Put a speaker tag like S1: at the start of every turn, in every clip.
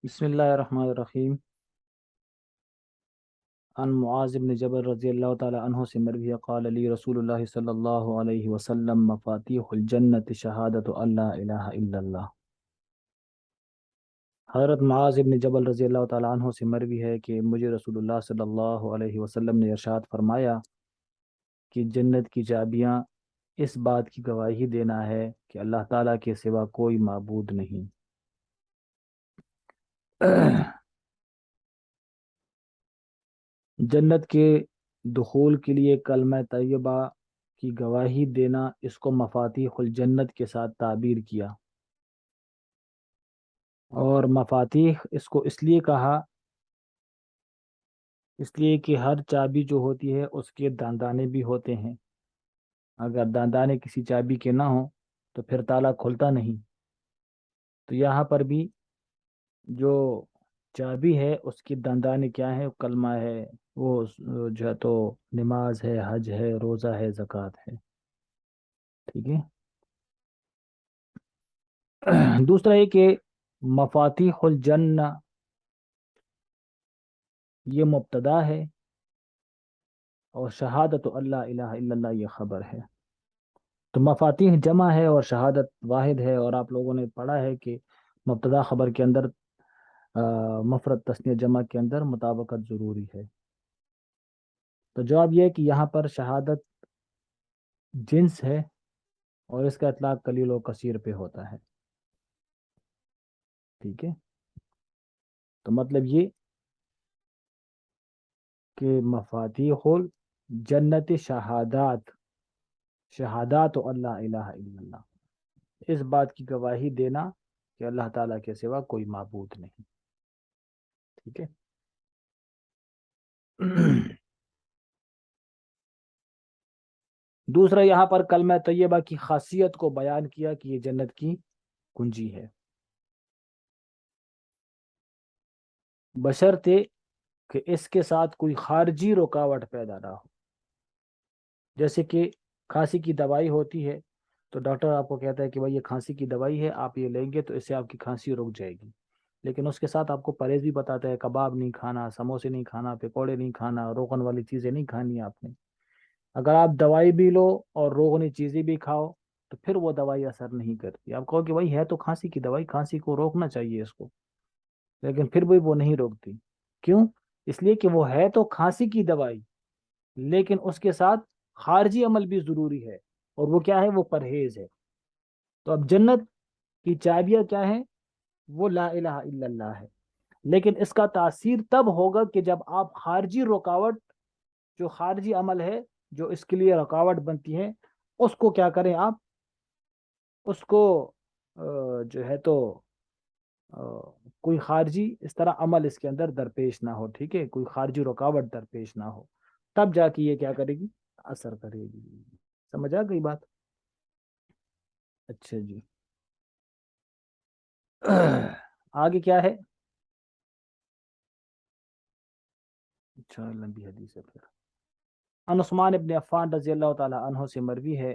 S1: بسم اللہ الرحمن الرحیم عن معاذ بن جبل رضی اللہ تعالی عنہ سے مروی ہے قال علی رسول اللہ صلی اللہ علیہ وسلم مفاتیح الجنت شہادت اللہ الہ الا اللہ۔ حضرت معاذ بن جبل رضی اللہ تعالی عنہ سے مروی ہے کہ مجھے رسول اللہ صلی اللہ علیہ وسلم نے ارشاد فرمایا کہ جنت کی چابیاں اس بات کی گواہی دینا ہے کہ اللہ تعالیٰ کے سوا کوئی معبود نہیں۔ جنت کے دخول کے لیے کلمہ طیبہ کی گواہی دینا، اس کو مفاتیح الجنت کے ساتھ تعبیر کیا، اور مفاتیح اس کو اس لیے کہا اس لیے کہ ہر چابی جو ہوتی ہے اس کے داندانے بھی ہوتے ہیں۔ اگر داندانے کسی چابی کے نہ ہوں تو پھر تالا کھلتا نہیں۔ تو یہاں پر بھی جو چابی ہے اس کی داندانے کیا ہے؟ کلمہ ہے، وہ جو ہے تو نماز ہے، حج ہے، روزہ ہے، زکوٰۃ ہے۔ ٹھیک ہے۔ دوسرا یہ کہ مفاتیح الجنہ یہ مبتدا ہے، اور شہادت اللہ الہ الا اللہ یہ خبر ہے۔ تو مفاتیح جمع ہے اور شہادت واحد ہے، اور آپ لوگوں نے پڑھا ہے کہ مبتدا خبر کے اندر مفرد تثنیہ جمع کے اندر مطابقت ضروری ہے۔ تو جواب یہ ہے کہ یہاں پر شہادت جنس ہے، اور اس کا اطلاق قلیل و کثیر پہ ہوتا ہے۔ ٹھیک ہے۔ تو مطلب یہ کہ مفاتیح الجنت شہادات اللہ الہ الا اللہ، اس بات کی گواہی دینا کہ اللہ تعالیٰ کے سوا کوئی معبود نہیں۔ ٹھیک ہے۔ دوسرا یہاں پر کلمہ طیبہ کی خاصیت کو بیان کیا کہ یہ جنت کی کنجی ہے، بشرطے کہ اس کے ساتھ کوئی خارجی رکاوٹ پیدا نہ ہو۔ جیسے کہ کھانسی کی دوائی ہوتی ہے، تو ڈاکٹر آپ کو کہتا ہے کہ بھائی یہ کھانسی کی دوائی ہے، آپ یہ لیں گے تو اس سے آپ کی کھانسی رک جائے گی، لیکن اس کے ساتھ آپ کو پرہیز بھی بتاتا ہے، کباب نہیں کھانا، سموسے نہیں کھانا، پکوڑے نہیں کھانا، روغن والی چیزیں نہیں کھانی آپ نے۔ اگر آپ دوائی بھی لو اور روغنی چیزیں بھی کھاؤ تو پھر وہ دوائی اثر نہیں کرتی۔ آپ کہو کہ بھائی ہے تو کھانسی کی دوائی، کھانسی کو روکنا چاہیے اس کو، لیکن پھر بھی وہ نہیں روکتی۔ کیوں؟ اس لیے کہ وہ ہے تو کھانسی کی دوائی، لیکن اس کے ساتھ خارجی عمل بھی ضروری ہے، اور وہ کیا ہے؟ وہ پرہیز ہے۔ تو اب جنت کی چابیاں کیا ہیں؟ وہ لا الہ الا اللہ ہے، لیکن اس کا تاثیر تب ہوگا کہ جب آپ خارجی رکاوٹ، جو خارجی عمل ہے جو اس کے لیے رکاوٹ بنتی ہے، اس کو کیا کریں آپ؟ اس کو جو ہے تو کوئی خارجی اس طرح عمل اس کے اندر درپیش نہ ہو۔ ٹھیک ہے، کوئی خارجی رکاوٹ درپیش نہ ہو، تب جا کے یہ کیا کرے گی؟ اثر کرے گی۔ سمجھ آ گئی بات؟ اچھا جی۔ آگے کیا ہے؟ اچھا، لمبی حدیث ہے پھر۔ ان عثمان ابن عفان رضی اللہ تعالی عنہ سے مروی ہے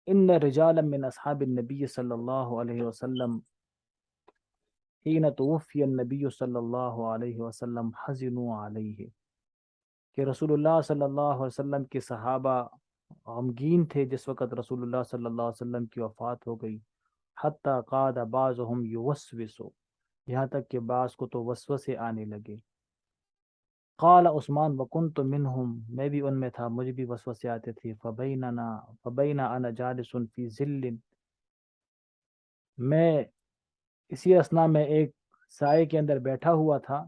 S1: ان رجالا من اصحاب النبی صلی اللہ علیہ وسلم حين توفی النبی صلی اللہ علیہ وسلم حزنوا علیہ، کہ رسول اللہ صلی اللہ علیہ وسلم کے صحابہ غمگین تھے جس وقت رسول اللہ صلی اللہ علیہ وسلم کی وفات ہو گئی۔ حتی قاد بعضهم یوسوسو، یہاں تک کہ بعض کو تو وسوسے آنے لگے۔ قال عثمان وکنت منہم، میں بھی ان میں تھا، مجھے بھی وسوسے آتے تھے۔ فبین انا جالس فی ظل، میں اسی اسنا میں ایک سائے کے اندر بیٹھا ہوا تھا،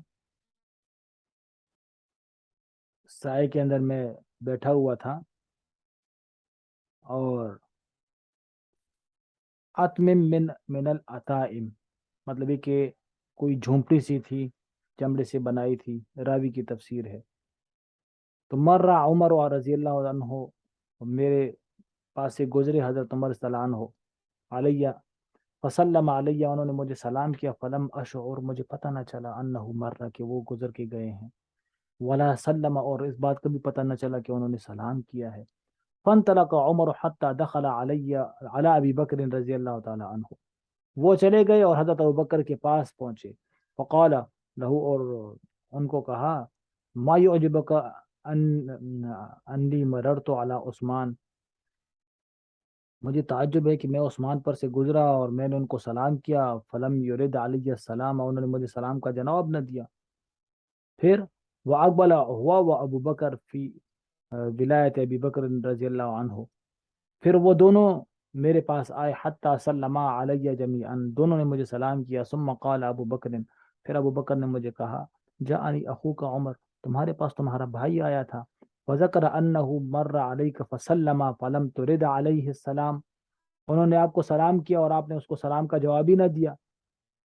S1: سائے کے اندر میں بیٹھا ہوا تھا، اور اتمم من العتائم، مطلب یہ کہ کوئی جھونپڑی سی تھی، چمڑے سے بنائی تھی، راوی کی تفسیر ہے۔ تو مر عمر رضی اللہ عنہ، میرے پاس سے گزرے حضرت عمر صلی اللہ عنہ، علیہ فسلم علیہ، انہوں نے مجھے سلام کیا، فلم اشعر، مجھے پتہ نہ چلا، انہ مر، کہ وہ گزر کے گئے ہیں، ولا سلم، اور اس بات کا بھی پتہ نہ چلا کہ انہوں نے سلام کیا ہے۔ فانطلق عمر حتى دخل علی ابی بکر رضی اللہ تعالی عنہ، وہ چلے گئے اور حضرت ابوبکر کے پاس پہنچے. فقال لہو، اور ان کو کہا، ما یعجبک ان انی مررت علی عثمان، مجھے تعجب ہے کہ میں عثمان پر سے گزرا اور میں نے ان کو سلام کیا، فلم یرد علی السلام، اور انہوں نے مجھے سلام کا جواب نہ دیا. پھر وہ اقبل ہوا وہ ابو بکر فی ولایت ابی بکر رضی اللہ عنہ، پھر وہ دونوں میرے پاس آئے، حتیٰ سلما علیہ جمیعاً، دونوں نے مجھے سلام کیا. ثم قال ابو بکر، پھر ابو بکر نے مجھے کہا، جاءنی اخوک عمر، تمہارے پاس تمہارا بھائی آیا تھا. وذکر انہ مر علیک فسلم فلم ترد علیہ السلام، انہوں نے آپ کو سلام کیا اور آپ نے اس کو سلام کا جواب ہی نہ دیا.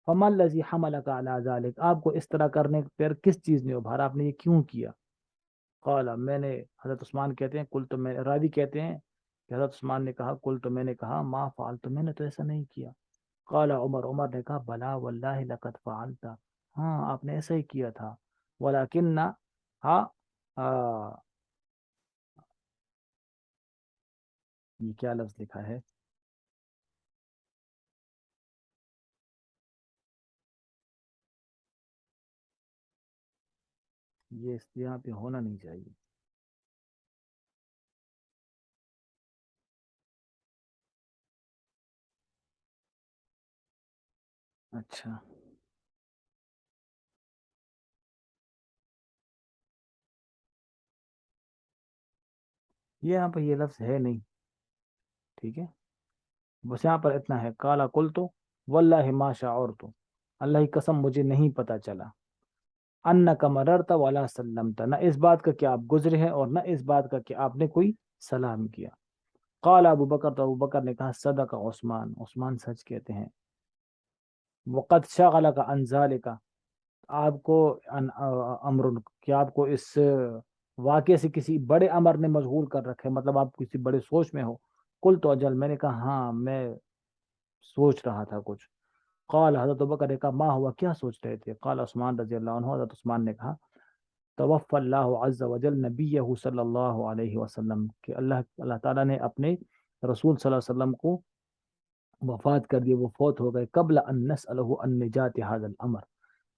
S1: فما الذی حملک علی ذلک، آپ کو اس طرح کرنے پر کس چیز نے ابھارا، آپ نے یہ کیوں کیا؟ قال، میں نے، حضرت عثمان کہتے ہیں، کل تو میں، راوی کہتے ہیں کہ حضرت عثمان نے کہا، کل تو میں نے کہا، ما فعلت، میں نے تو ایسا نہیں کیا. قال عمر، عمر نے کہا، بلا واللہ لقد فعلت، ہاں آپ نے ایسا ہی کیا تھا. ولکن، ہاں، آ، یہ کیا لفظ لکھا ہے؟ یہ یہاں پہ ہونا نہیں چاہیے. اچھا، یہ یہاں پہ یہ لفظ ہے نہیں. ٹھیک ہے، بس یہاں پر اتنا ہے، کالا کل تو واللہ ما شعرت، اللہ کی قسم مجھے نہیں پتا چلا، انک مررت ولا سلمت، نہ اس بات کا کہ آپ گزرے ہیں اور نہ اس بات کا کہ آپ نے کوئی سلام کیا. قال ابو بکر، تو ابو بکر نے کہا، صدق عثمان، عثمان سچ کہتے ہیں. وقد شغلک عن ذلک، آپ کو امر، کہ آپ کو اس واقعے سے کسی بڑے امر نے مشغول کر رکھے، مطلب آپ کسی بڑے سوچ میں ہو. کل تو اجل، میں نے کہا ہاں میں سوچ رہا تھا کچھ. قال، حضرت ابوبکر نے کہا، ما ہوا، کیا سوچ رہے تھے؟ قال عثمان رضی اللہ عنہ، حضرت عثمان نے کہا، توفى اللہ عز وجل نبیہ صلی اللہ علیہ وسلم، کہ اللہ تعالیٰ نے اپنے رسول صلی اللہ علیہ وسلم کو وفات کر دی، وہ فوت ہو گئے، قبل ان نسألہ عن نجات هذا الامر،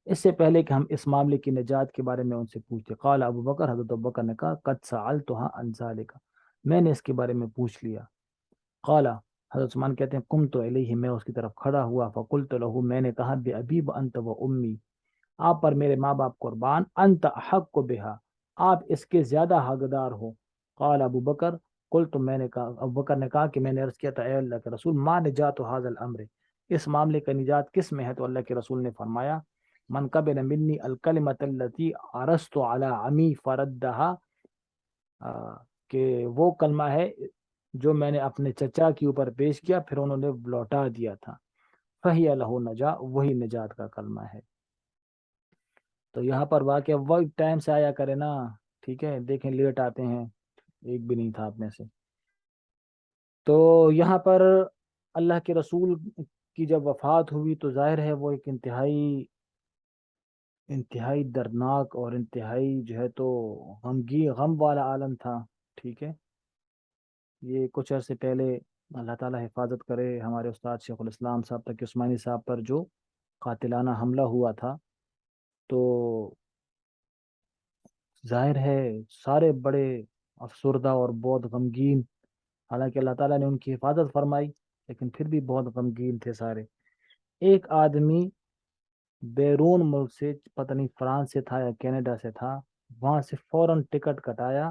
S1: اس سے پہلے کہ ہم اس معاملے کی نجات کے بارے میں ان سے پوچھتے. قال ابو بکر، حضرت ابو بکر نے کہا، قد سألتها عن ذلك، میں نے اس کے بارے میں پوچھ لیا. قال، حضرت عثمان کہتے ہیں، قمت الیہ، میں اس کی طرف کھڑا ہوا، فقلت له، میں نے کہا، بأبی وانت و امی، آپ پر میرے ماں باپ قربان، انت احق بها، آپ اس کے زیادہ حقدار ہو. قال ابو بکر، قلت، میں نے کہا، ابو بکر نے کہا کہ میں نے عرض کیا تھا، اے اللہ کے رسول، ما نجات هذا الامر، اس معاملے کا نجات کس میں ہے؟ تو اللہ کے رسول نے فرمایا، من قبل منی الکلمۃ التي عرضت على عمی فردها، کہ وہ کلمہ ہے جو میں نے اپنے چچا کے اوپر پیش کیا، پھر انہوں نے لوٹا دیا تھا. فہی لہ نجا، وہی نجات کا کلمہ ہے. تو یہاں پر واقعہ وہ ٹائم سے آیا کرے نا. ٹھیک ہے، دیکھیں لیٹ آتے ہیں، ایک بھی نہیں تھا آپ میں سے. تو یہاں پر اللہ کے رسول کی جب وفات ہوئی تو ظاہر ہے وہ ایک انتہائی انتہائی دردناک اور انتہائی جو ہے تو غم والا عالم تھا. ٹھیک ہے، یہ کچھ عرصے پہلے، اللہ تعالیٰ حفاظت کرے، ہمارے استاد شیخ الاسلام صاحب تقی عثمانی صاحب پر جو قاتلانہ حملہ ہوا تھا، تو ظاہر ہے سارے بڑے افسردہ اور بہت غمگین، حالانکہ اللہ تعالیٰ نے ان کی حفاظت فرمائی لیکن پھر بھی بہت غمگین تھے سارے. ایک آدمی بیرون ملک سے، پتہ نہیں فرانس سے تھا یا کینیڈا سے تھا، وہاں سے فوراً ٹکٹ کٹایا،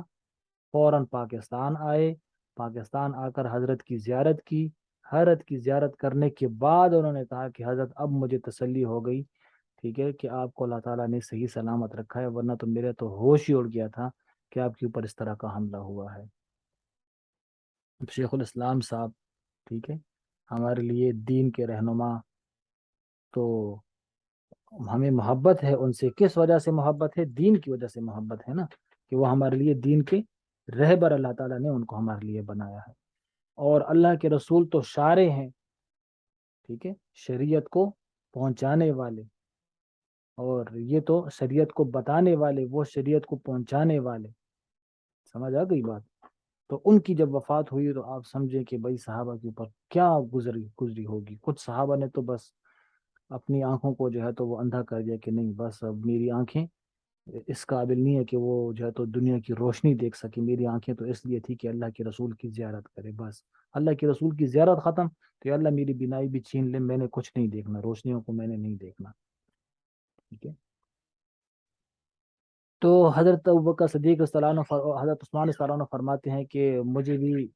S1: فوراً پاکستان آئے، پاکستان آ کر حضرت کی زیارت کی. حضرت کی زیارت کرنے کے بعد انہوں نے کہا کہ حضرت اب مجھے تسلی ہو گئی، ٹھیک ہے، کہ آپ کو اللہ تعالیٰ نے صحیح سلامت رکھا ہے، ورنہ تو میرے تو ہوش ہی اڑ گیا تھا کہ آپ کے اوپر اس طرح کا حملہ ہوا ہے. شیخ الاسلام صاحب، ٹھیک ہے، ہمارے لیے دین کے رہنما، تو ہمیں محبت ہے ان سے. کس وجہ سے محبت ہے؟ دین کی وجہ سے محبت ہے نا، کہ وہ ہمارے لیے دین کے رہبر، اللہ تعالیٰ نے ان کو ہمارے لیے بنایا ہے. اور اللہ کے رسول تو شارع ہیں، ٹھیک ہے، شریعت کو پہنچانے والے، اور یہ تو شریعت کو بتانے والے، وہ شریعت کو پہنچانے والے. سمجھ آ گئی بات؟ تو ان کی جب وفات ہوئی تو آپ سمجھیں کہ بھائی صحابہ کے اوپر کیا گزری ہوگی. کچھ صحابہ نے تو بس اپنی آنکھوں کو جو ہے تو وہ اندھا کر دیا کہ نہیں بس اب میری آنکھیں اس قابل نہیں ہے کہ وہ جو ہے تو دنیا کی روشنی دیکھ سکے. میری آنکھیں تو اس لیے تھی کہ اللہ کے رسول کی زیارت کرے. بس اللہ کے رسول کی زیارت ختم تو یا اللہ میری بینائی بھی چھین لے, میں نے کچھ نہیں دیکھنا, روشنیوں کو میں نے نہیں دیکھنا. ٹھیک ہے. تو حضرت ابوبکر صدیق رضی اللہ عنہ حضرت عثمان رضی اللہ عنہ فرماتے ہیں کہ مجھے بھی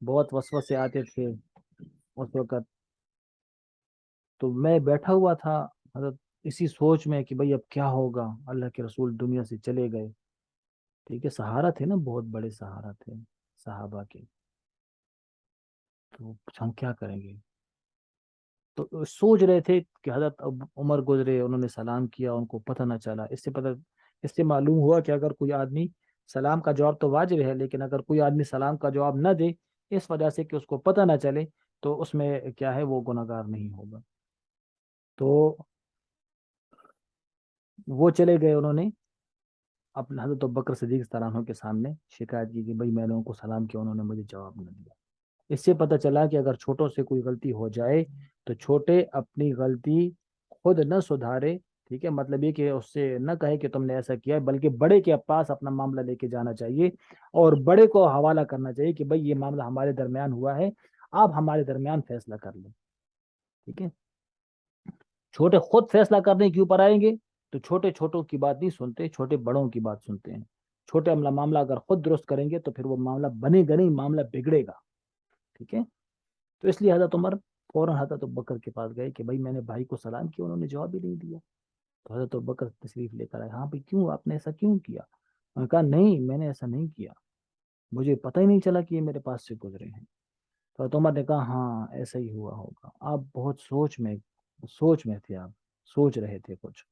S1: بہت وسوسے آتے تھے اس وقت. تو میں بیٹھا ہوا تھا حضرت اسی سوچ میں کہ بھئی اب کیا ہوگا, اللہ کے رسول دنیا سے چلے گئے. ٹھیک ہے. سہارا تھے نا, بہت بڑے سہارا تھے صحابہ کے. تو ہم کیا کریں گے. تو سوچ رہے تھے کہ حضرت اب عمر گزرے, انہوں نے سلام کیا, ان کو پتہ نہ چلا. اس سے معلوم ہوا کہ اگر کوئی آدمی سلام کا جواب تو واجب ہے, لیکن اگر کوئی آدمی سلام کا جواب نہ دے اس وجہ سے کہ اس کو پتہ نہ چلے تو اس میں کیا ہے, وہ گناہگار نہیں ہوگا. تو وہ چلے گئے, انہوں نے اپنے حضرت بکر صدیق رضی اللہ عنہ کے سامنے شکایت کی کہ بھئی میں نے ان کو سلام کیا, انہوں نے مجھے جواب نہ دیا. اس سے پتہ چلا کہ اگر چھوٹوں سے کوئی غلطی ہو جائے تو چھوٹے اپنی غلطی خود نہ سدھارے. ٹھیک ہے. مطلب یہ کہ اس سے نہ کہے کہ تم نے ایسا کیا ہے, بلکہ بڑے کے پاس اپنا معاملہ لے کے جانا چاہیے اور بڑے کو حوالہ کرنا چاہیے کہ بھئی یہ معاملہ ہمارے درمیان ہوا ہے, آپ ہمارے درمیان فیصلہ کر لیں. ٹھیک ہے. چھوٹے خود فیصلہ کرنے کے اوپر آئیں گے تو چھوٹے چھوٹوں کی بات نہیں سنتے, چھوٹے بڑوں کی بات سنتے ہیں. چھوٹے معاملہ اگر خود درست کریں گے تو پھر وہ معاملہ بنے گا نہیں, معاملہ بگڑے گا. ٹھیک ہے. تو اس لیے حضرت عمر فوراً حضرت ابوبکر کے پاس گئے کہ بھائی میں نے بھائی کو سلام کیا, انہوں نے جواب ہی نہیں دیا. تو حضرت ابوبکر تشریف لے کر آئے. ہاں بھائی کیوں, آپ نے ایسا کیوں کیا؟ انہوں نے کہا نہیں میں نے ایسا نہیں کیا, مجھے پتہ ہی نہیں چلا کہ یہ میرے پاس سے گزرے ہیں. تو حضرت عمر نے کہا ہاں ایسا ہی ہوا ہوگا, آپ بہت سوچ میں تھے, آپ سوچ رہے تھے کچھ.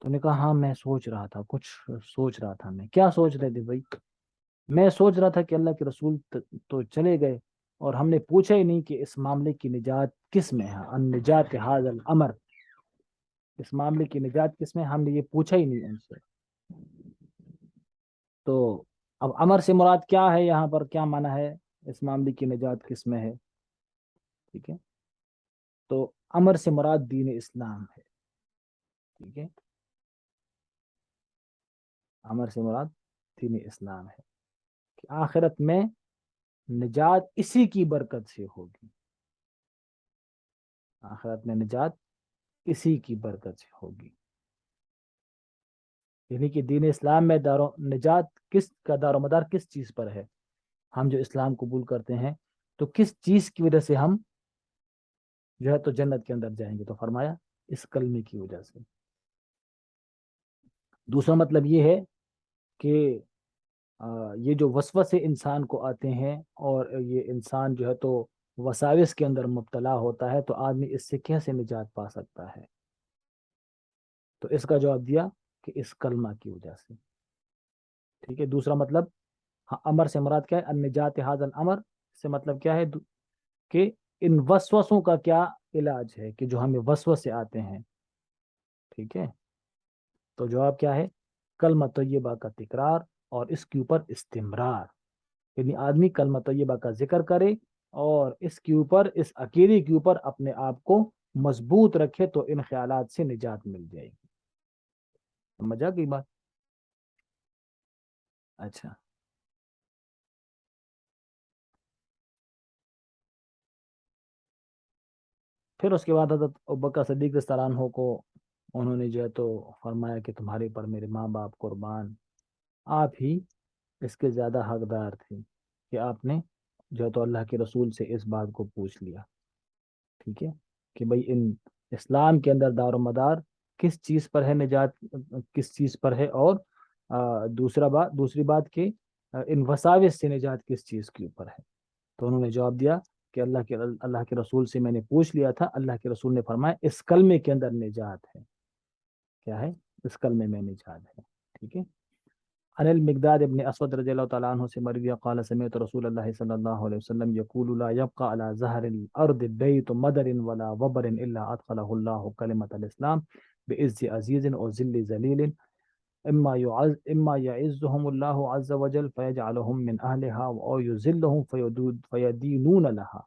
S1: تو نے کہا ہاں میں سوچ رہا تھا, کچھ سوچ رہا تھا. میں کیا سوچ رہے تھے بھائی؟ میں سوچ رہا تھا کہ اللہ کے رسول تو چلے گئے اور ہم نے پوچھا ہی نہیں کہ اس معاملے کی نجات کس میں ہے, ان نجات حاض الامر, اس معاملے کی نجات کس میں, ہم نے یہ پوچھا ہی نہیں ان سے. تو اب امر سے مراد کیا ہے یہاں پر, کیا معنی ہے اس معاملے کی نجات کس میں ہے؟ ٹھیک ہے. تو امر سے مراد دین اسلام ہے. ٹھیک ہے. امر سے مراد دین اسلام ہے کہ آخرت میں نجات اسی کی برکت سے ہوگی. آخرت میں نجات اسی کی برکت سے ہوگی. یعنی کہ دین اسلام میں نجات کس کا دار و مدار کس چیز پر ہے؟ ہم جو اسلام قبول کرتے ہیں تو کس چیز کی وجہ سے ہم جو ہے تو جنت کے اندر جائیں گے؟ تو فرمایا اس کلمے کی وجہ سے. دوسرا مطلب یہ ہے کہ یہ جو وسوسے انسان کو آتے ہیں اور یہ انسان جو ہے تو وساوس کے اندر مبتلا ہوتا ہے, تو آدمی اس سے کیسے نجات پا سکتا ہے؟ تو اس کا جواب دیا کہ اس کلمہ کی وجہ سے. ٹھیک ہے. دوسرا مطلب امر سے مراد کیا ہے, النجات حاض الامر سے مطلب کیا ہے کہ ان وسوسوں کا کیا علاج ہے کہ جو ہمیں وسوسے آتے ہیں. ٹھیک ہے. تو جواب کیا ہے, کلمہ طیبہ کا تکرار اور اس کے اوپر استمرار. یعنی آدمی کلمہ طیبہ کا ذکر کرے اور اس کے اوپر, اس عقیدے کے اوپر اپنے آپ کو مضبوط رکھے تو ان خیالات سے نجات مل جائے گی. سمجھ آ گئی بات؟ اچھا. پھر اس کے بعد حضرت ابوبکر صدیق رضی اللہ عنہ کو انہوں نے جو ہے تو فرمایا کہ تمہارے پر میرے ماں باپ قربان, آپ ہی اس کے زیادہ حقدار تھے کہ آپ نے جو ہے تو اللہ کے رسول سے اس بات کو پوچھ لیا. ٹھیک ہے. کہ بھئی ان اسلام کے اندر دار و مدار کس چیز پر ہے, نجات کس چیز پر ہے, اور دوسری بات کہ ان وساوس سے نجات کس چیز کے اوپر ہے. تو انہوں نے جواب دیا کہ اللہ کے رسول سے میں نے پوچھ لیا تھا, اللہ کے رسول نے فرمایا اس کلمے کے اندر نجات ہے. کیا ہے؟ اس کلمے میں نجات ہے. ٹھیک ہے. عن المقداد ابن اسود رضی اللہ تعالیٰ عنہ سے مروی قال سمعت رسول اللہ صلی اللہ علیہ وسلم یقول لا يبقى على ظهر الارض بيت مدر ولا وبر الا ادخله الله كلمة الاسلام بعز عزيز او ذل ذليل اما یعزهم اللہ عز وجل فیجعلهم من اہلها او یذلهم فیدینون لها،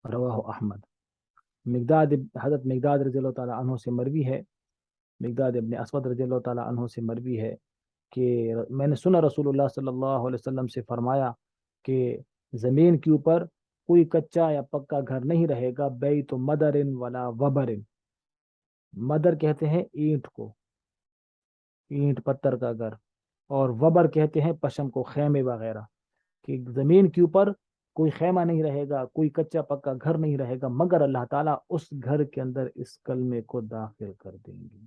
S1: رواہ احمد۔ حضرت مقداد رضی اللہ تعالیٰ عنہ سے مروی ہے، مقداد ابن اسود رضی اللہ تعالیٰ عنہ سے مروی ہے کہ میں نے سنا رسول اللہ صلی اللہ علیہ وسلم سے فرمایا کہ زمین کے اوپر کوئی کچا یا پکا گھر نہیں رہے گا، بیت مدر ولا وبر، مدر کہتے ہیں اینٹ کو، اینٹ پتھر کا گھر، اور وبر کہتے ہیں پشم کو، خیمے وغیرہ، کہ زمین کے اوپر کوئی خیمہ نہیں رہے گا، کوئی کچا پکا گھر نہیں رہے گا، مگر اللہ تعالیٰ اس گھر کے اندر اس کلمے کو داخل کر دیں گے،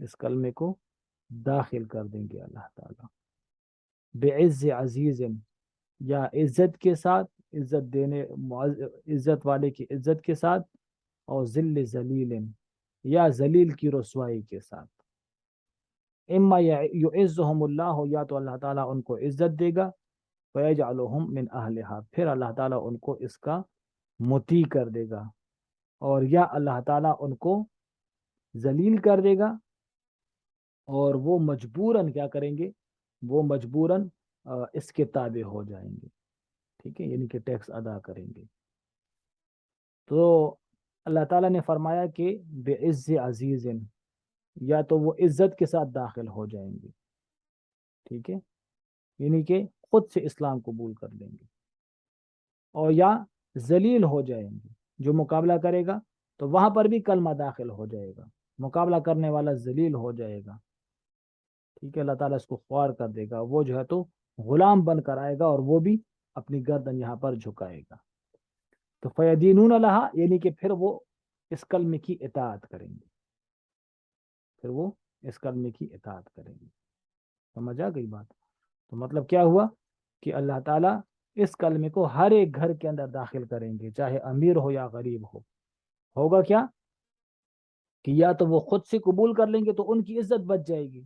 S1: اس کلمے کو داخل کر دیں گے اللہ تعالیٰ، بعز عزیز، یا عزت کے ساتھ، عزت دینے عزت والے کی عزت کے ساتھ، اور ذل ذلیل، یا ذلیل کی رسوائی کے ساتھ۔ اما یعزهم اللہ، یا تو اللہ تعالیٰ ان کو عزت دے گا، فیجعلهم من اہلها، پھر اللہ تعالیٰ ان کو اس کا مطیع کر دے گا، اور یا اللہ تعالیٰ ان کو ذلیل کر دے گا، اور وہ مجبوراً کیا کریں گے، وہ مجبوراً اس کے تابع ہو جائیں گے، ٹھیک ہے، یعنی کہ ٹیکس ادا کریں گے۔ تو اللہ تعالیٰ نے فرمایا کہ بعز عزیز، یا تو وہ عزت کے ساتھ داخل ہو جائیں گے، ٹھیک ہے، یعنی کہ خود سے اسلام قبول کر لیں گے، اور یا ذلیل ہو جائیں گے، جو مقابلہ کرے گا تو وہاں پر بھی کلمہ داخل ہو جائے گا، مقابلہ کرنے والا ذلیل ہو جائے گا، ٹھیک ہے، اللہ تعالیٰ اس کو خوار کر دے گا، وہ جو ہے تو غلام بن کر آئے گا، اور وہ بھی اپنی گردن یہاں پر جھکائے گا۔ تو فیدینون لہا، یعنی کہ پھر وہ اس کلمے کی اطاعت کریں گے، پھر وہ اس کلمے کی اطاعت کریں گے۔ سمجھ آ گئی بات؟ تو مطلب کیا ہوا کہ اللہ تعالیٰ اس کلمے کو ہر ایک گھر کے اندر داخل کریں گے، چاہے امیر ہو یا غریب ہو۔ ہوگا کیا کہ یا تو وہ خود سے قبول کر لیں گے تو ان کی عزت بچ جائے گی،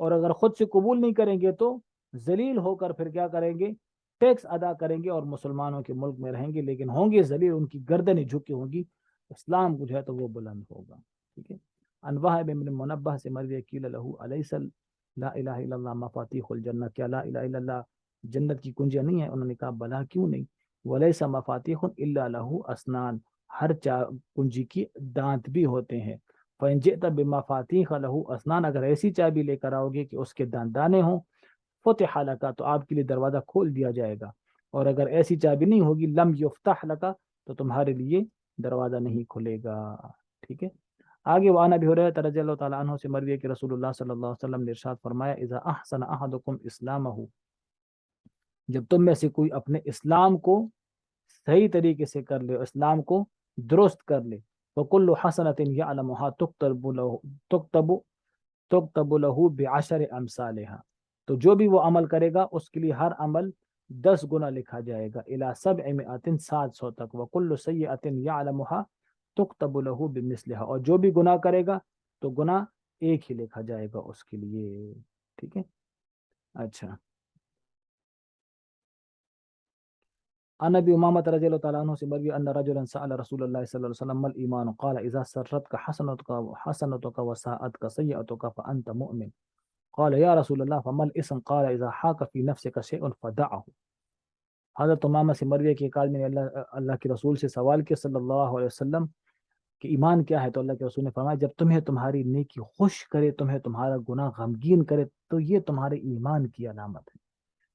S1: اور اگر خود سے قبول نہیں کریں گے تو ذلیل ہو کر پھر کیا کریں گے، ٹیکس ادا کریں گے، اور مسلمانوں کے ملک میں رہیں گے لیکن ہوں گے ذلیل، ان کی گردنیں جھکی ہوں گی، اسلام جو ہے تو وہ بلند ہوگا، ٹھیک ہے۔ عن وہب بن منبہ سے مروی قیل لہ الیس لا الہ الا اللہ مفاتیح الجنہ، کیا لا الہ الا اللہ جنت کی کنجیاں نہیں ہے؟ انہوں نے کہا بلا، کیوں نہیں؟ ولیس مفاتیح الا لہ اسنان، ہر کنجی کی دانت بھی ہوتے ہیں، فَإِن جِئْتَ بِمَفَاتِيحَ لَهُ أَسْنَانٍ، اگر ایسی چابی لے کر آؤ گے کہ اس کے دانے ہوں، فتح لکا، تو آپ کے لیے دروازہ کھول دیا جائے گا، اور اگر ایسی چابی نہیں ہوگی، لم یفتح لکا، تو تمہارے لیے دروازہ نہیں کھلے گا، ٹھیک ہے۔ آگے وعن ابی ہریرہ رضی اللہ تعالیٰ عنہ سے مروی ہے کہ رسول اللہ صلی اللہ علیہ وسلم نے ارشاد فرمایا، اذا احسن احدکم اسلامہ، جب تم میں سے کوئی اپنے اسلام کو صحیح طریقے سے کر لے، اسلام کو درست کر لے، وَكُلُّ حَسَنَةٍ يَعْلَمُهَا تُكْتَبُ لَهُ بِعَشَرِ أَمْثَالِهَا، تو جو بھی وہ عمل کرے گا اس کے لیے ہر عمل 10 گنا لکھا جائے گا، إِلَى 700 700 تک، وَكُلُّ سَيِّئَةٍ يَعْلَمُهَا تُكْتَبُ لَهُ بِمِثْلِهَا، اور جو بھی گناہ کرے گا تو گناہ ایک ہی لکھا جائے گا اس کے لیے، ٹھیک ہے۔ اچھا، عن ابي امامة رضي الله تعالى عنه سے مروی ان رجلا سأل رسول الله صلى الله عليه وسلم ما الايمان، قال اذا سرتك حسنتك وساءتك سيئتك فانت مؤمن، قال يا رسول الله فما الاسم، قال اذا حاك في نفسك شيء فدعه۔ حضرت امامہ سے مروی کہ ایک آدمی نے اللہ کے رسول سے سوال کیا صلی اللہ علیہ وسلم کہ ایمان کیا ہے، تو اللہ کے رسول نے فرمایا جب تمہیں تمہاری نیکی خوش کرے، تمہیں تمہارا گناہ غمگین کرے، تو یہ تمہارے ایمان کی علامت ہے۔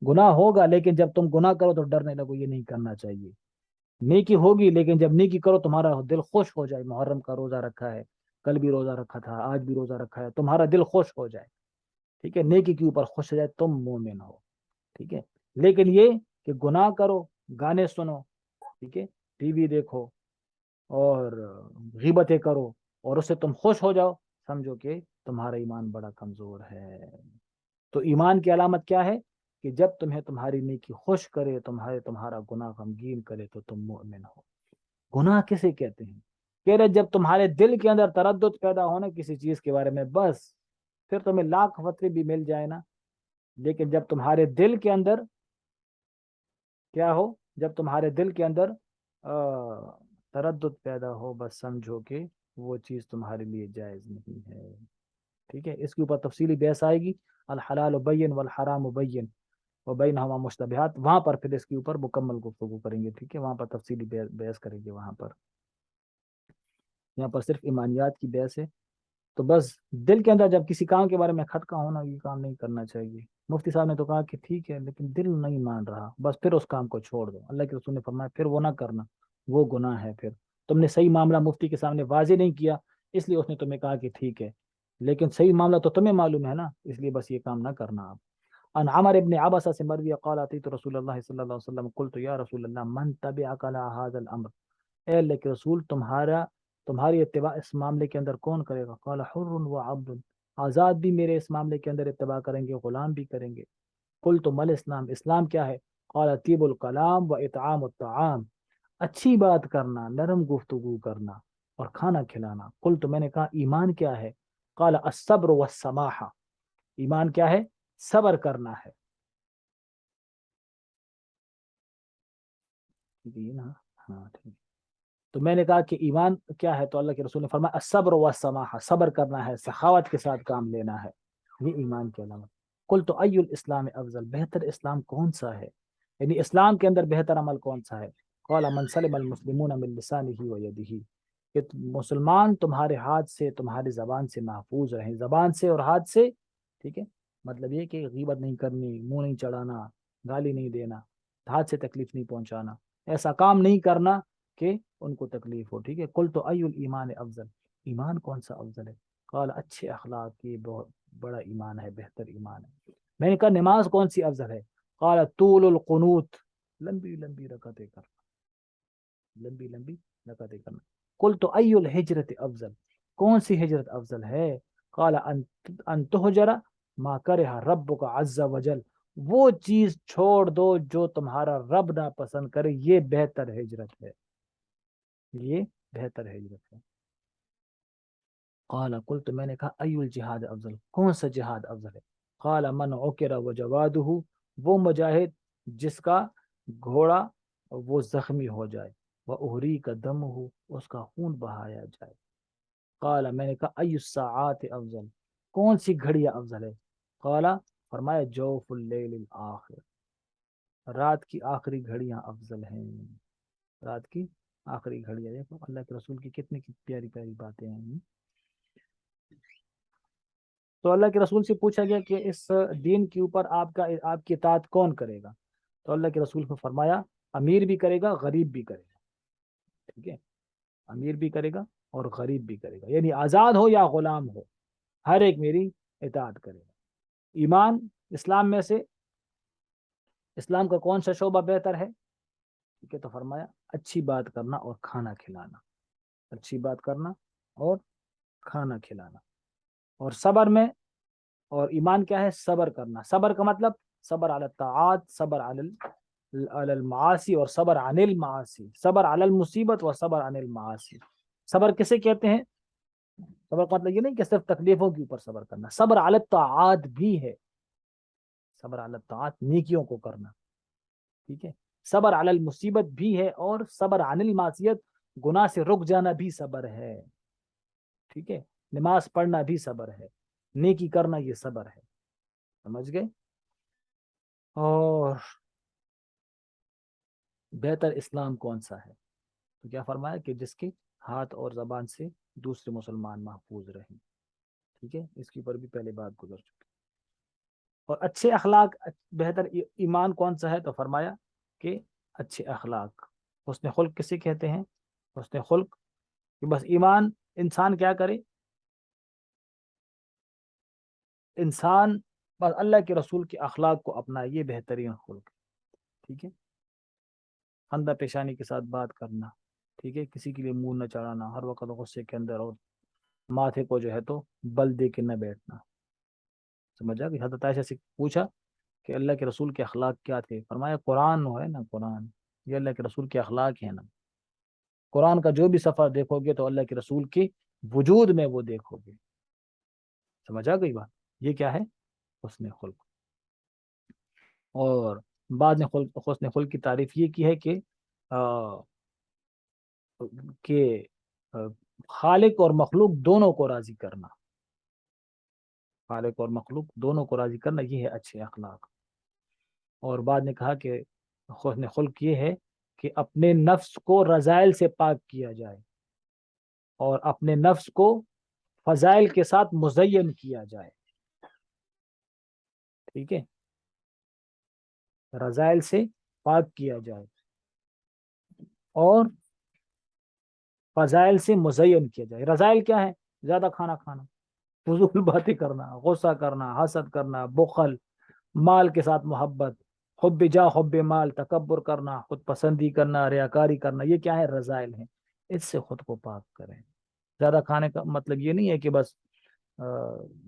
S1: گناہ ہوگا لیکن جب تم گناہ کرو تو ڈرنے لگو یہ نہیں کرنا چاہیے، نیکی ہوگی لیکن جب نیکی کرو تمہارا دل خوش ہو جائے، محرم کا روزہ رکھا ہے، کل بھی روزہ رکھا تھا، آج بھی روزہ رکھا ہے، تمہارا دل خوش ہو جائے، ٹھیک ہے، نیکی کے اوپر خوش ہو جائے، تم مومن ہو، ٹھیک ہے۔ لیکن یہ کہ گناہ کرو، گانے سنو، ٹھیک ہے، ٹی وی دیکھو اور غیبتیں کرو اور اس سے تم خوش ہو جاؤ، سمجھو کہ تمہارا ایمان بڑا کمزور ہے۔ تو ایمان کی علامت کیا ہے کہ جب تمہیں تمہاری نیکی خوش کرے، تمہارا گناہ غمگین کرے، تو تم مومن ہو۔ گناہ کسے کہتے ہیں؟ کہہ رہے جب تمہارے دل کے اندر تردد پیدا ہونا کسی چیز کے بارے میں، بس پھر تمہیں لاکھ فتوے بھی مل جائے نا، لیکن جب تمہارے دل کے اندر کیا ہو، جب تمہارے دل کے اندر تردد پیدا ہو، بس سمجھو کہ وہ چیز تمہارے لیے جائز نہیں ہے، ٹھیک ہے، اس کے اوپر تفصیلی بحث آئے گی، الحلال بین والحرام بین وبینہما مشتبہات، وہاں پر پھر اس کے اوپر مکمل گفتگو کریں گے، ٹھیک ہے، وہاں پر تفصیلی بحث کریں گے وہاں پر، یہاں پر صرف ایمانیات کی بحث ہے۔ تو بس دل کے اندر جب کسی کام کے بارے میں خطکا ہونا، یہ کام نہیں کرنا چاہیے۔ مفتی صاحب نے تو کہا کہ ٹھیک ہے لیکن دل نہیں مان رہا، بس پھر اس کام کو چھوڑ دو۔ اللہ کے رسول نے فرمایا پھر وہ نہ کرنا، وہ گناہ ہے، پھر تم نے صحیح معاملہ مفتی کے سامنے واضح نہیں کیا، اس لیے اس نے تمہیں کہا کہ ٹھیک ہے، لیکن صحیح معاملہ تو تمہیں معلوم ہے نا، اس لیے بس یہ کام نہ کرنا آپ۔ ان عمر ابن عباسہ سے مروی قال اتیت رسول اللہ صلی اللہ علیہ وسلم قلت یا رسول اللہ من تبعک علی هذا الامر، اے اللہ کے رسول تمہاری اتباع اس معاملے کے اندر کون کرے گا؟ قال حر و عبد، آزاد بھی میرے اس معاملے کے اندر اتباع کریں گے، غلام بھی کریں گے۔ قلت مل اسلام، اسلام کیا ہے؟ قال طیب الکلام و اطعام الطعام، اچھی بات کرنا، نرم گفتگو کرنا اور کھانا کھلانا۔ قلت میں نے کہا ایمان کیا ہے؟ قال الصبر والسماحہ، ایمان کیا ہے؟ صبر کرنا ہے، ٹھیک ہے نا؟ ہاں ٹھیک۔ تو میں نے کہا کہ ایمان کیا ہے؟ تو اللہ کے رسول نے فرمایا الصبر والسماحہ، صبر کرنا ہے، سخاوت کے ساتھ کام لینا ہے، یہ ایمان کی علامت۔ قل تو ای الاسلام افضل، بہتر اسلام کون سا ہے، یعنی اسلام کے اندر بہتر عمل کون سا ہے؟ قال من سلم المسلمون من لسانه ویده، کہ مسلمان تمہارے ہاتھ سے تمہاری زبان سے محفوظ رہیں، زبان سے اور ہاتھ سے، ٹھیک ہے، مطلب یہ کہ غیبت نہیں کرنی، منہ نہیں چڑھانا، گالی نہیں دینا، ہاتھ سے تکلیف نہیں پہنچانا، ایسا کام نہیں کرنا کہ ان کو تکلیف ہو، ٹھیک ہے۔ قل تو ای الایمان افضل، ایمان کون سا افضل ہے؟ قال اچھے اخلاق، یہ بہت بڑا ایمان ہے، بہتر ایمان ہے۔ میں نے کہا نماز کون سی افضل ہے؟ قال طول القنوت، لمبی لمبی رکعتیں کرنا، لمبی لمبی رکعتیں کرنا۔ قل تو ای الحجرت افضل، کون سی ہجرت افضل ہے؟ قال ان تہجر ما کرہ ربک عز وجل، وہ چیز چھوڑ دو جو تمہارا رب نہ پسند کرے، یہ بہتر ہجرت ہے، یہ بہتر ہجرت ہے۔ قال قلت میں نے کہا ای الجہاد افضل، کون سا جہاد افضل ہے؟ قال من عکر وجوادہ، وہ مجاہد جس کا گھوڑا وہ زخمی ہو جائے، وہ اہری کا دم ہو، اس کا خون بہایا جائے۔ قال میں نے کہا ای الساعات افضل، کون سی گھڑیاں افضل ہے؟ قال فرمایا جوف اللیل الاخر، رات کی آخری گھڑیاں افضل ہیں، رات کی آخری گھڑیاں۔ دیکھو اللہ کے رسول کی کتنی پیاری پیاری باتیں ہیں۔ تو اللہ کے رسول سے پوچھا گیا کہ اس دین کے اوپر آپ کی اطاعت کون کرے گا؟ تو اللہ کے رسول کو فرمایا امیر بھی کرے گا، غریب بھی کرے گا، ٹھیک ہے، امیر بھی کرے گا اور غریب بھی کرے گا، یعنی آزاد ہو یا غلام ہو، ہر ایک میری اطاعت کرے گا۔ ایمان، اسلام میں سے اسلام کا کون سا شعبہ بہتر ہے؟ ٹھیک ہے، تو فرمایا اچھی بات کرنا اور کھانا کھلانا، اچھی بات کرنا اور کھانا کھلانا۔ اور صبر میں، اور ایمان کیا ہے؟ صبر کرنا، صبر کا مطلب صبر علی الطاعات، صبر علی المعاصی اور صبر عن المعاصی، صبر علی المصیبت و صبر عن المعاصی۔ صبر کسے کہتے ہیں؟ صبر کا مطلب یہ نہیں کہ صرف تکلیفوں کے اوپر صبر کرنا، صبر علی الطاعات بھی ہے، صبر علی الطاعات نیکیوں کو کرنا، ٹھیک ہے، صبر علی المصیبت بھی ہے، اور صبر عن المعصیت گناہ سے رک جانا بھی صبر ہے، ٹھیک ہے، نماز پڑھنا بھی صبر ہے، نیکی کرنا یہ صبر ہے، سمجھ گئے؟ اور بہتر اسلام کون سا ہے؟ تو کیا فرمایا کہ جس کے ہاتھ اور زبان سے دوسرے مسلمان محفوظ رہیں، ٹھیک ہے، اس کے اوپر بھی پہلے بات گزر چکی۔ اور اچھے اخلاق، بہتر ایمان کون سا ہے؟ تو فرمایا کہ اچھے اخلاق، حسن خلق کسے کہتے ہیں؟ حسن خلق کہ بس ایمان، انسان کیا کرے؟ انسان بس اللہ کے رسول کے اخلاق کو اپنا، یہ بہترین خلق ہے، ٹھیک ہے، خندہ پیشانی کے ساتھ بات کرنا، ٹھیک ہے، کسی کے لیے منہ نہ چڑھانا، ہر وقت غصے کے اندر، اور ماتھے کو جو ہے تو بل دے کے نہ بیٹھنا، سمجھا؟ کہ حضرت عائشہ سے پوچھا کہ اللہ کے رسول کے اخلاق کیا تھے؟ فرمایا قرآن ہے نا، قرآن یہ اللہ کے رسول کے اخلاق ہیں نا، قرآن کا جو بھی صفحہ دیکھو گے تو اللہ کے رسول کے وجود میں وہ دیکھو گے، سمجھا گئی بات؟ یہ کیا ہے؟ حسن خلق۔ اور بعد میں حسن خلق کی تعریف یہ کی ہے کہ خالق اور مخلوق دونوں کو راضی کرنا، خالق اور مخلوق دونوں کو راضی کرنا، یہ ہے اچھے اخلاق۔ اور بعد نے کہا کہ حسن خلق یہ ہے کہ اپنے نفس کو رذائل سے پاک کیا جائے اور اپنے نفس کو فضائل کے ساتھ مزین کیا جائے، ٹھیک ہے، رذائل سے پاک کیا جائے اور فضائل سے مزین کیا جائے۔ رذائل کیا ہے؟ زیادہ کھانا کھانا، فضول باتیں کرنا، غصہ کرنا، حسد کرنا، بخل، مال کے ساتھ محبت، حب جا حب مال، تکبر کرنا، خود پسندی کرنا، ریاکاری کرنا، یہ کیا ہے؟ رذائل ہیں۔ اس سے خود کو پاک کریں۔ زیادہ کھانے کا مطلب یہ نہیں ہے کہ بس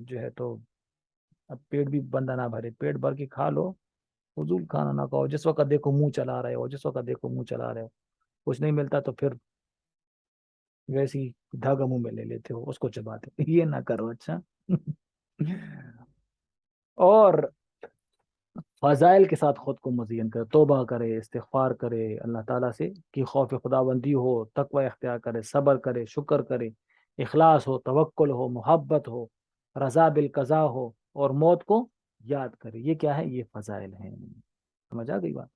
S1: جو ہے تو اب پیٹ بھی بندہ نہ بھرے، پیٹ بھر کے کھا لو، فضول کھانا نہ کھاؤ، جس وقت دیکھو منہ چلا رہے ہو، جس وقت دیکھو منہ چلا رہے ہو، کچھ نہیں ملتا تو پھر ویسے ہی دھاگا منہ میں لے لیتے ہو، اس کو چباتے، یہ نہ کرو، اچھا۔ اور فضائل کے ساتھ خود کو مزین کرے، توبہ کرے، استغفار کرے، اللہ تعالیٰ سے کی خوف خدا بندی ہو، تقوی اختیار کرے، صبر کرے، شکر کرے، اخلاص ہو، توکل ہو، محبت ہو، رضا بالقضا ہو، اور موت کو یاد کرے۔ یہ کیا ہے؟ یہ فضائل ہیں۔ سمجھ آ گئی بات؟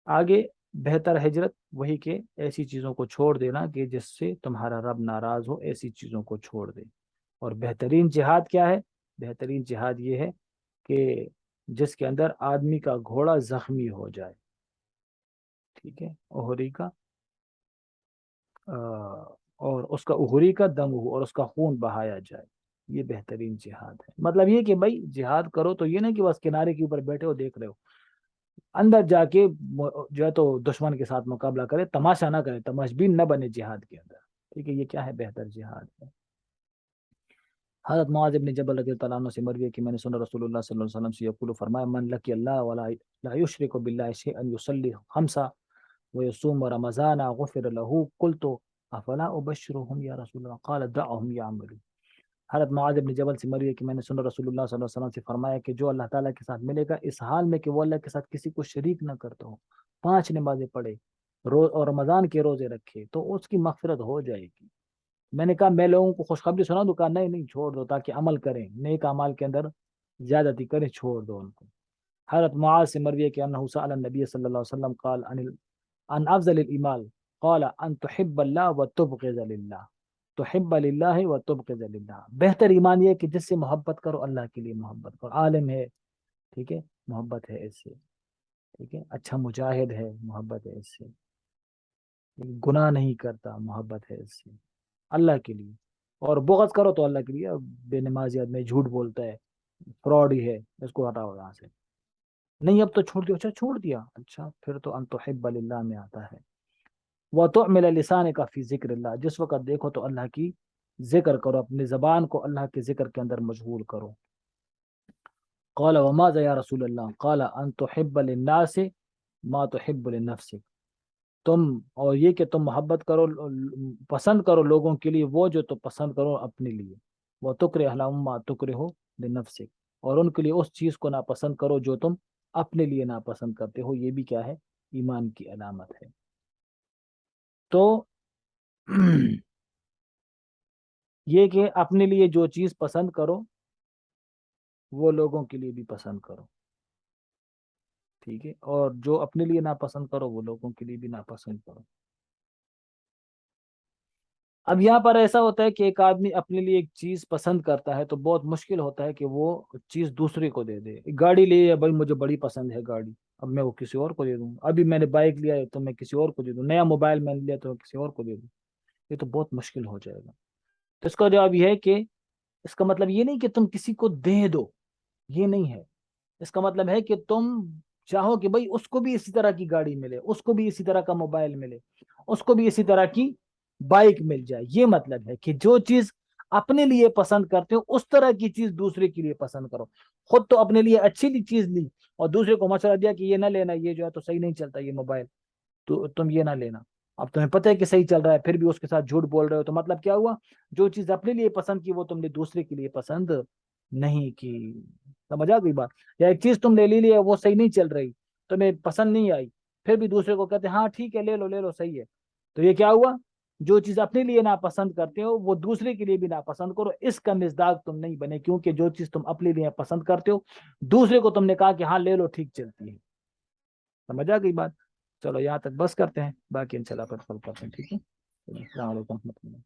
S1: آگے بہتر ہجرت وہی کہ ایسی چیزوں کو چھوڑ دینا کہ جس سے تمہارا رب ناراض ہو، ایسی چیزوں کو چھوڑ دے۔ اور بہترین جہاد کیا ہے؟ بہترین جہاد یہ ہے کہ جس کے اندر آدمی کا گھوڑا زخمی ہو جائے، ٹھیک ہے، اہری کا اور اس کا اہری کا دم ہو اور اس کا خون بہایا جائے، یہ بہترین جہاد ہے۔ مطلب یہ کہ بھائی جہاد کرو تو یہ نہیں کہ بس کنارے کے اوپر بیٹھے ہو دیکھ رہے ہو، اندر جا کے جو ہے تو دشمن کے ساتھ مقابلہ کرے، تماشا نہ کرے، تماشبین نہ بنے جہاد کے اندر، ٹھیک ہے، یہ کیا ہے؟ بہتر جہاد ہے۔ حضرت معاذ بن جبل رضی اللہ عنہ سے مروی ہے کہ میں نے سنا رسول اللہ صلی اللہ علیہ وسلم سے یقول، فرمایا، من لقی اللہ ولا لا یشرک باللہ شیئا یصلی خمسا ویصوم رمضان غفر له، قلت افلا ابشرهم یا رسول اللہ، قال دعهم یعملوا۔ حضرت معاذ بن جبل سے مروی ہے کہ میں نے سنا رسول اللہ صلی اللہ علیہ وسلم سے فرمایا کہ جو اللہ تعالیٰ کے ساتھ ملے گا اس حال میں کہ وہ اللہ کے ساتھ کسی کو شریک نہ کرتا ہو، 5 نمازیں پڑھے، روز اور رمضان کے روزے رکھے، تو اس کی مغفرت ہو جائے گی۔ میں نے کہا میں لوگوں کو خوشخبری سنا دوں؟ کہا نہیں نہیں، چھوڑ دو تاکہ عمل کریں، نیک اعمال کے اندر زیادتی کریں، چھوڑ دو ان کو۔ حضرت معاذ سے مروی ہے کہ انہ سأل النبی صلی اللہ علیہ وسلم قال عن افضل الایمان، قال ان تحب اللہ وتبغض للہ، تحب للہ وتبغض للہ۔ بہتر ایمان یہ ہے کہ جس سے محبت کرو اللہ کے لیے محبت کرو، عالم ہے، ٹھیک ہے، محبت ہے اس سے، ٹھیک ہے، اچھا مجاہد ہے، محبت ہے اس سے، گناہ نہیں کرتا، محبت ہے اس سے، اللہ کے لیے۔ اور بغض کرو تو اللہ کے لیے، بے نمازی آدمی جھوٹ بولتا ہے، فراڈ ہی ہے، اس کو ہٹاؤ یہاں سے۔ نہیں اب تو چھوڑ دیا، اچھا چھوڑ دیا، اچھا پھر تو ان تحب للہ میں آتا ہے۔ وَتُعْمِلَ لِسَانِكَ فِي ذِكْرِ اللَّهِ، جس وقت دیکھو تو اللہ کی ذکر کرو، اپنی زبان کو اللہ کے ذکر کے اندر مشغول کرو۔ قال وماذا یا رسول اللہ، قال ان تحب للناس ما تحب لنفسك، تم اور یہ کہ تم محبت کرو، پسند کرو لوگوں کے لیے وہ جو تم پسند کرو اپنے لیے، وہ تکرہ لهم ما تکرہ لنفسك، اور ان کے لیے اس چیز کو ناپسند کرو جو تم اپنے لیے ناپسند کرتے ہو، یہ بھی کیا ہے؟ ایمان کی علامت ہے۔ تو یہ کہ اپنے لیے جو چیز پسند کرو وہ لوگوں کے لیے بھی پسند کرو، ٹھیک ہے، اور جو اپنے لیے ناپسند کرو وہ لوگوں کے لیے بھی ناپسند کرو۔ اب یہاں پر ایسا ہوتا ہے کہ ایک آدمی اپنے لیے ایک چیز پسند کرتا ہے تو بہت مشکل ہوتا ہے کہ وہ چیز دوسرے کو دے دے۔ گاڑی لی ہے، بھائی مجھے بڑی پسند ہے گاڑی، اب میں وہ کسی اور کو دے دوں، ابھی میں نے بائک لیا ہے تو میں کسی اور کو دے دوں، نیا موبائل میں نے لیا تو میں کسی اور کو دے دوں، یہ تو بہت مشکل ہو جائے گا۔ تو اس کا جواب یہ ہے کہ اس کا مطلب یہ نہیں کہ تم کسی کو دے دو، یہ نہیں ہے، اس کا مطلب ہے کہ تم چاہو کہ بھائی اس کو بھی اسی طرح کی گاڑی ملے، اس کو بھی اسی طرح کا موبائل ملے، اس کو بھی اسی طرح کی بائک مل جائے۔ یہ مطلب ہے کہ جو چیز اپنے لیے پسند کرتے ہو اس طرح کی چیز دوسرے کے لیے پسند کرو۔ خود تو اپنے لیے اچھی چیز لی اور دوسرے کو مشورہ دیا کہ یہ نہ لینا، یہ جو ہے تو صحیح نہیں چلتا یہ موبائل، تو تم یہ نہ لینا، اب تمہیں پتہ ہے کہ صحیح چل رہا ہے پھر بھی اس کے ساتھ جھوٹ بول رہے ہو، تو مطلب کیا ہوا؟ جو چیز اپنے لیے پسند کی وہ تم نے دوسرے کے لیے پسند نہیں کی۔ سمجھ آ گئی بات؟ یا ایک چیز تم لے لی ہے وہ صحیح نہیں چل رہی، تمہیں پسند نہیں آئی، پھر بھی دوسرے کو کہتے ہاں ٹھیک ہے لے لو لے لو صحیح ہے، تو یہ کیا ہوا؟ جو چیز اپنے لیے ناپسند کرتے ہو وہ دوسرے کے لیے بھی ناپسند کرو، اس کا مزداق تم نہیں بنے، کیونکہ جو چیز تم اپنے لیے پسند کرتے ہو دوسرے کو تم نے کہا کہ ہاں لے لو، ٹھیک چلتی ہے۔ سمجھ آ گئی بات؟ چلو یہاں تک بس کرتے ہیں، باقی انشاءاللہ پھر کل کرتے ہیں، ٹھیک ہے؟ السلام علیکم ورحمۃ اللہ۔